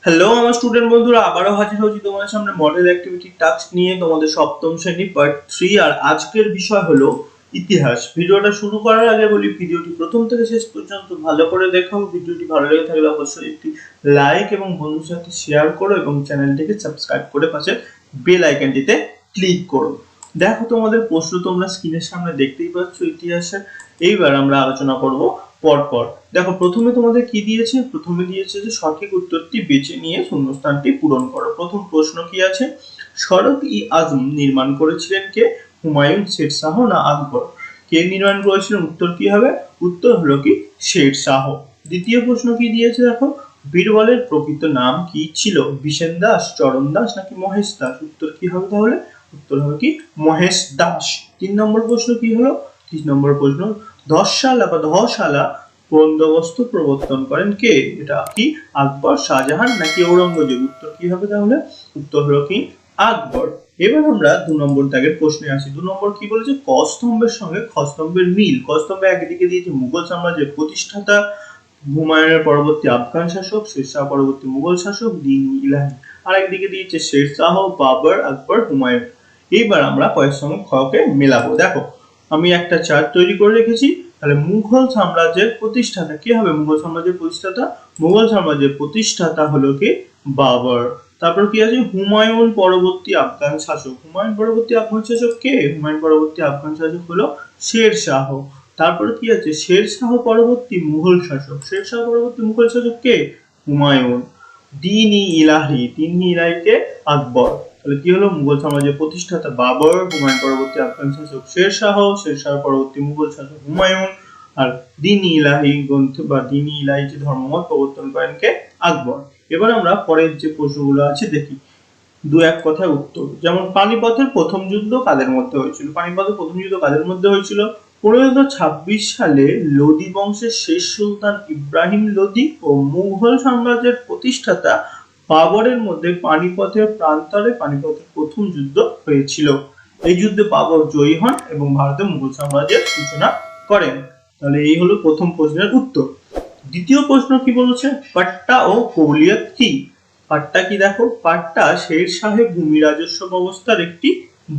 Hello আমার student বন্ধুরা, আবারও হাজির হয়েছি তোমাদের সামনে মডেল অ্যাক্টিভিটি টাস্ক নিয়ে। তোমাদের সপ্তম শ্রেণী পার্ট 3। আর আজকের বিষয় হলো ইতিহাস। ভিডিওটা শুরু করার আগে বলি, ভিডিওটি প্রথম থেকে শেষ পর্যন্ত ভালো করে দেখো। ভিডিওটি ভালো লেগে থাকলে অবশ্যই একটি লাইক এবং বন্ধুর সাথে শেয়ার করো এবং চ্যানেলটিকে সাবস্ক্রাইব করে পাশে বেল আইকনটিতে ক্লিক করো। দেখো তোমাদের প্রশ্ন তোমরা স্ক্রিনের সামনে দেখতেই পাচ্ছ ইতিহাসের। এইবার আমরা আলোচনা করব পরপর। দেখো প্রথমে তোমাদের কি দিয়েছে, প্রথমে দিয়েছে যে সঠিক উত্তরটি বেছে নিয়ে শূন্যস্থানটি পূরণ করো। প্রথম প্রশ্ন কি আছে, সড়ক-ই-আজম নির্মাণ করেছিলেন কে? হুমায়ুন, শের শাহ না আকবর? কে নির্মাণ করেছিলেন? উত্তর কি হবে? উত্তর হলো কি শের শাহ। দ্বিতীয় প্রশ্ন কি দিয়েছে দেখো, বীরবলের প্রকৃত নাম কি ছিল? বিষেন দাস, চরণ দাস নাকি মহেশ দাস? উত্তর কি হবে তাহলে? উত্তর হবে কি মহেশ দাস। 3 নম্বর প্রশ্ন কি হলো? 3 নম্বর প্রশ্ন, ধসালা বন্দোবস্ত প্রবর্তন করেন কে? এটা কি আকবর, শাহজাহান নাকি ঔরঙ্গজেব? উত্তর কি হবে তাহলে? উত্তর হলো কি আকবর। এবার আমরা 2 নম্বর দাগের প্রশ্নে আসি। 2 নম্বর কি বলেছে, ক স্তম্ভের সঙ্গে খ স্তম্ভের মিল। ক স্তম্ভে একদিকে দিয়েছে মুঘল সাম্রাজ্যের প্রতিষ্ঠাতা হুমায়ুনের পরবর্তী আফগান শাসক, শের শাহ পরবর্তী মুঘল শাসক দিন ইলাহি। আর একদিকে দিয়েছে শের শাহ, বাবর, আকবর, হুমায়ুন। এইবার আমরা কয়ের সঙ্গে খকে মেলাবো। দেখো আমি একটা চার্ট তৈরি করে রেখেছি। তাহলে মুঘল সাম্রাজ্যের প্রতিষ্ঠাতা কে হবে? মুঘল সাম্রাজ্যের প্রতিষ্ঠাতা, মুঘল সাম্রাজ্যের প্রতিষ্ঠাতা হলো কি বাবর। তারপর কি আছে, হুমায়ুন পরবর্তী আফগান শাসক। হুমায়ুন পরবর্তী আফগান শাসক কে? হুমায়ুন পরবর্তী আফগান শাসক হলো শের শাহ। তারপরে কি আছে, শের শাহ পরবর্তী মুঘল শাসক। শের শাহ পরবর্তী মুঘল শাসক কে? হুমায়ুন। দিন-ই-ইলাহি কে? আকবর। তাহলে কি হলো, মুঘল সাম্রাজ্যের প্রতিষ্ঠাতা বাবর, হুমায়ুন পরবর্তী আফগান শাসক শের শাহ, শের শাহ পরবর্তী মুঘল শাসক হুমায়ুন, আর দিন-ই-ইলাহি গ্রন্থ বা দিন-ই-ইলাহি যে ধর্মমত প্রবর্তন করেন কে? আকবর। এবার আমরা পরের যে প্রশ্নগুলো আছে দেখি, দু এক কথায় উত্তর। যেমন পানিপথের প্রথম যুদ্ধ কাদের মধ্যে হয়েছিল? পানিপথের প্রথম যুদ্ধ কাদের মধ্যে হয়েছিল? 1526 সালে লোদি বংশের শেষ সুলতান ইব্রাহিম লোদি ও মুঘল সাম্রাজ্যের প্রতিষ্ঠাতা বাবরের মধ্যে পানিপথের প্রান্তরে পানিপথের প্রথম যুদ্ধ হয়েছিল। এই যুদ্ধে বাবর জয়ী হন এবং ভারতে মুঘল সাম্রাজ্যের সূচনা করেন। তাহলে এই হলো প্রথম প্রশ্নের উত্তর। দ্বিতীয় প্রশ্ন কি বলেছে, পাট্টা ও কৌলিয়ত কি? পাট্টা কি দেখো, পাট্টা শের শাহের ভূমি রাজস্ব ব্যবস্থার একটি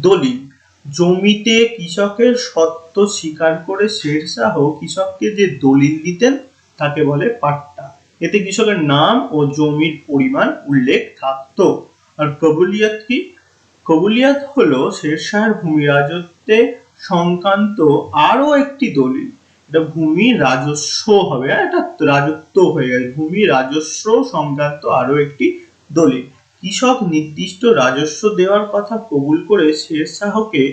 দলিল। জমিতে কৃষকের সত্ত্ব স্বীকার করে শের শাহ কৃষককে যে দলিল দিতেন তাকে বলে পাট্টা। এতে কৃষকের নাম ও জমির পরিমাণ উল্লেখ থাকতো। আর কবুলিয়াত কি? কবুলিয়াত হলো শের শাহের ভূমি রাজত্বে সংক্রান্ত আরো একটি দলিল। এটা ভূমি রাজস্ব হবে, এটা রাজত্ব হয়ে গেছে, ভূমি রাজস্ব সংক্রান্ত আরো একটি দলিল। কৃষক নির্দিষ্ট রাজস্ব দেওয়ার কথা কবুল করে শের শাহকে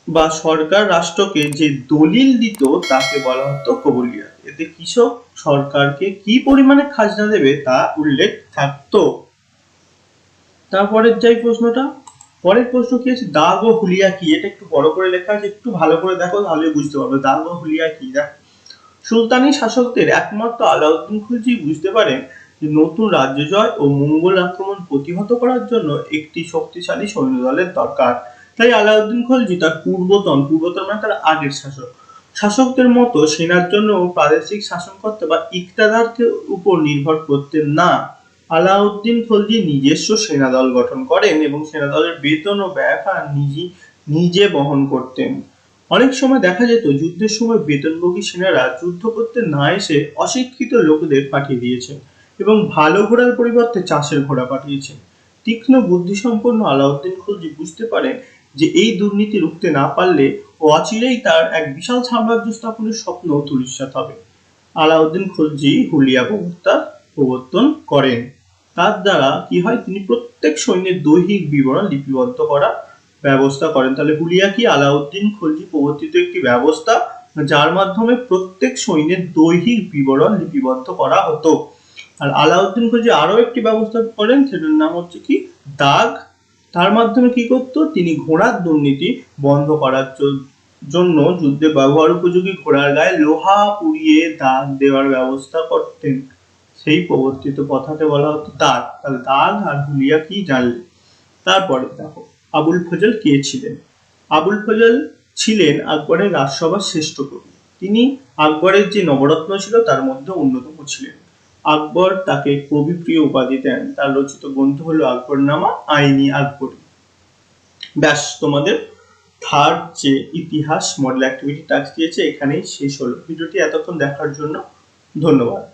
বা সরকার রাষ্ট্রকে যে দলিল দিত তাকে বলা হতো কবুলিয়াত। এতে কৃষক সরকারকে কি পরিমাণে খাজনা দেবে তা উল্লেখ থাকতো। তারপরের যাই প্রশ্নটা, পরের প্রশ্ন কি আছে, দাগ ও হুলিয়া কি? এটা একটু বড় করে লেখা আছে, একটু ভালো করে দেখো তাহলে বুঝতে পারবে দাগ ও হুলিয়া কি। দেখ, সুলতানি শাসকদের একমাত্র আলাউদ্দিন খিলজি বুঝতে পারেন যে নতুন রাজ্য জয় ও মঙ্গল আক্রমণ প্রতিহত করার জন্য একটি শক্তিশালী সৈন্যদলের দরকার। তাই আলাউদ্দিন খিলজি তার পূর্বতন মানে তার আগের শাসকদের মতো সেনার জন্য প্রাদেশিক শাসনকর্তা বা ইকতাদারের উপর নির্ভর করতেন না। আলাউদ্দিন খিলজি নিজস্ব সেনাদল গঠন করেন এবং সেনাদলের বেতন ও ব্যয়ভার নিজে বহন করতেন। অনেক সময় দেখা যেত যুদ্ধের সময় বেতনভোগী সেনারা যুদ্ধ করতে না এসে অশিক্ষিত লোকদের পাঠিয়ে দিয়েছেন এবং ভালো ঘোড়ার পরিবর্তে চাষের ঘোড়া পাঠিয়েছেন। তীক্ষ্ণ বুদ্ধিসম্পন্ন আলাউদ্দিন খিলজি বুঝতে পারেন যে এই দুর্নীতি রুখতে না পারলে অচিরেই তার এক বিশাল সাম্রাজ্য স্থাপনের স্বপ্ন ধূলিসাৎ হবে। আলাউদ্দিন খিলজি হুলিয়া ব্যবস্থা প্রবর্তন করেন। তার দ্বারা কি হয়, তিনি প্রত্যেক সৈন্যের দৈহিক বিবরণ লিপিবদ্ধ করা ব্যবস্থা করেন। তাহলে হুলিয়া কি? আলাউদ্দিন খিলজি প্রবর্তিত একটি ব্যবস্থা যার মাধ্যমে প্রত্যেক সৈন্যের দৈহিক বিবরণ লিপিবদ্ধ করা হতো। আর আলাউদ্দিন খিলজি আরো একটি ব্যবস্থা করেন, সেটার নাম হচ্ছে কি দাগ। তার মাধ্যমে কি করতো, তিনি ঘোড়ার দুর্নীতি বন্ধ করার জন্য যুদ্ধে ব্যবহার উপযোগী ঘোড়ার গায়ে লোহা পুড়িয়ে দাগ দেওয়ার ব্যবস্থা করতেন। সেই প্রবর্তিত কথাকে বলা হতো দাগ। তাহলে দাগ আর হুলিয়া কি জানলে। তারপরে দেখো, আবুল ফজল কে ছিলেন? আবুল ফজল ছিলেন আকবরের রাজসভার শ্রেষ্ঠ কবি। তিনি আকবরের যে নবরত্ন ছিল তার মধ্যে অন্যতম ছিলেন। আকবর তাকে কবিপ্রিয় উপাধি দেন। তার রচিত গ্রন্থ হলো আকবরনামা, আইনি আকবরী। ব্যাস, তোমাদের থার্ড যে ইতিহাস মডেল অ্যাক্টিভিটি টাস্ক দিয়েছে এখানেই শেষ হলো। ভিডিওটি এতক্ষণ দেখার জন্য ধন্যবাদ।